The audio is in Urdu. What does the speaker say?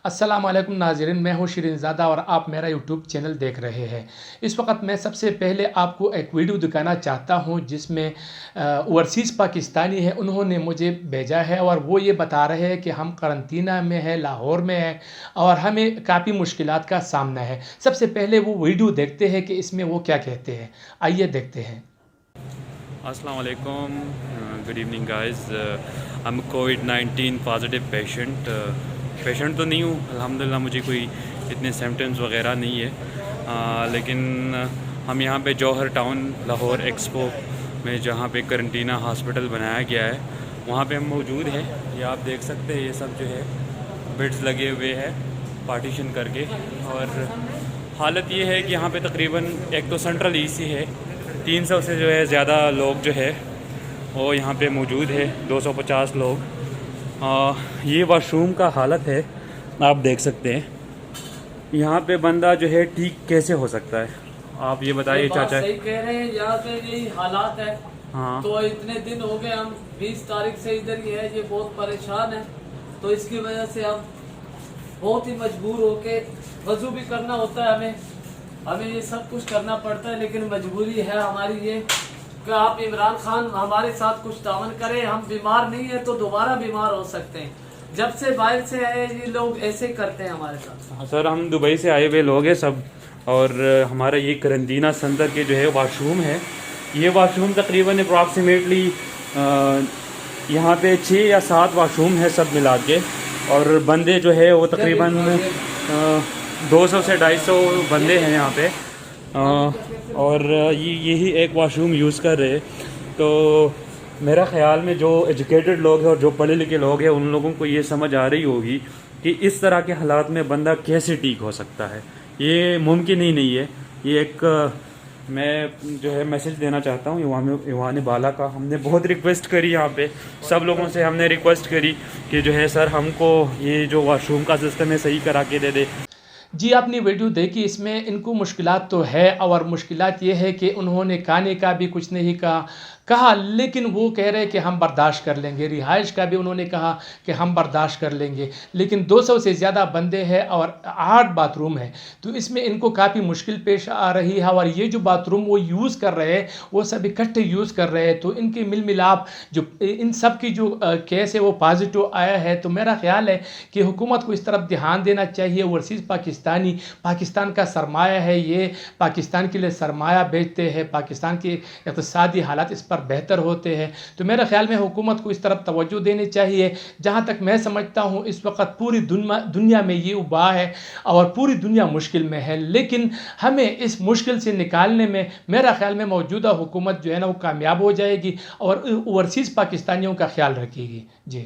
السلام علیکم ناظرین، میں ہوں شرین زادہ اور آپ میرا یوٹیوب چینل دیکھ رہے ہیں۔ اس وقت میں سب سے پہلے آپ کو ایک ویڈیو دکھانا چاہتا ہوں جس میں اوورسیز پاکستانی ہے، انہوں نے مجھے بھیجا ہے اور وہ یہ بتا رہے ہیں کہ ہم قرنطینہ میں ہیں، لاہور میں ہیں اور ہمیں کافی مشکلات کا سامنا ہے۔ سب سے پہلے وہ ویڈیو دیکھتے ہیں کہ اس میں وہ کیا کہتے ہیں، آئیے دیکھتے ہیں۔ السلام علیکم، good evening guys. I am COVID-19 positive patient تو نہیں ہوں الحمدللہ، مجھے کوئی اتنے سمٹمز وغیرہ نہیں ہے، لیکن ہم یہاں پہ جوہر ٹاؤن لاہور ایکسپو میں جہاں پہ قرنطینہ ہاسپٹل بنایا گیا ہے وہاں پہ ہم موجود ہیں۔ یہ آپ دیکھ سکتے ہیں، یہ سب جو ہے بیڈز لگے ہوئے ہیں پارٹیشن کر کے، اور حالت یہ ہے کہ یہاں پہ تقریباً ایک تو سینٹرل ای سی ہے، 300 سے جو ہے زیادہ لوگ جو ہے وہ یہاں پہ موجود ہے، 250 لوگ۔ یہ واش روم کا حالت ہے، آپ دیکھ سکتے ہیں یہاں پہ بندہ جو ہے ٹھیک کیسے ہو سکتا ہے، آپ یہ بتائیے چاچا۔ صحیح کہہ رہے ہیں، یہاں پہ یہی حالات ہے۔ ہاں تو اتنے دن ہو گئے، ہم 20 تاریخ سے ادھر ہی ہے، یہ بہت پریشان ہے، تو اس کی وجہ سے ہم بہت ہی مجبور ہو کے وضو بھی کرنا ہوتا ہے، ہمیں یہ سب کچھ کرنا پڑتا ہے، لیکن مجبوری ہے ہماری یہ کہ آپ عمران خان ہمارے ساتھ کچھ تعاون کریں۔ ہم بیمار نہیں ہیں تو دوبارہ بیمار ہو سکتے ہیں، جب سے باہر سے آئے یہ لوگ ایسے کرتے ہیں ہمارے ساتھ۔ سر، ہم دبئی سے آئے ہوئے لوگ ہیں سب، اور ہمارا یہ قرنطینہ سینٹر کے جو ہے واش روم ہے، یہ واش روم تقریباً اپراکسیمیٹلی یہاں پہ 6 یا 7 واش روم ہے سب ملا کے، اور بندے جو ہے وہ تقریباً 200 سے 250 بندے ہیں یہاں پہ، اور یہی ایک واش روم یوز کر رہے۔ تو میرا خیال میں جو ایجوکیٹڈ لوگ ہیں اور جو پڑھے لکھے لوگ ہیں ان لوگوں کو یہ سمجھ آ رہی ہوگی کہ اس طرح کے حالات میں بندہ کیسے ٹھیک ہو سکتا ہے، یہ ممکن ہی نہیں ہے۔ یہ ایک میں جو ہے میسج دینا چاہتا ہوں ایوان بالا کا۔ ہم نے بہت ریکویسٹ کری، یہاں پہ سب لوگوں سے ہم نے ریکویسٹ کری کہ جو ہے سر ہم کو یہ جو واش روم کا سسٹم ہے صحیح کرا کے دے دے۔ جی، آپ نے ویڈیو دیکھی، اس میں ان کو مشکلات تو ہے، اور مشکلات یہ ہے کہ انہوں نے کھانے کا بھی کچھ نہیں کہا، لیکن وہ کہہ رہے کہ ہم برداشت کر لیں گے۔ رہائش کا بھی انہوں نے کہا کہ ہم برداشت کر لیں گے، لیکن 200 سے زیادہ بندے ہیں اور 8 باتھ روم ہے، تو اس میں ان کو کافی مشکل پیش آ رہی ہے۔ اور یہ جو باتھ روم وہ یوز کر رہے ہیں وہ سب اکٹھے یوز کر رہے ہیں، تو ان کے مل ملاپ جو ان سب کی جو کیس ہے وہ پازیٹیو آیا ہے۔ تو میرا خیال ہے کہ حکومت کو اس طرف دھیان دینا چاہیے۔ اوورسیز پاکستان کا سرمایہ ہے، یہ پاکستان کے لیے سرمایہ بیچتے ہیں، پاکستان کی اقتصادی حالات اس پر بہتر ہوتے ہیں، تو میرا خیال میں حکومت کو اس طرف توجہ دینی چاہیے۔ جہاں تک میں سمجھتا ہوں اس وقت پوری دنیا میں یہ وبا ہے اور پوری دنیا مشکل میں ہے، لیکن ہمیں اس مشکل سے نکالنے میں میرا خیال میں موجودہ حکومت جو ہے نا وہ کامیاب ہو جائے گی اور اوورسیز پاکستانیوں کا خیال رکھے گی۔ جی۔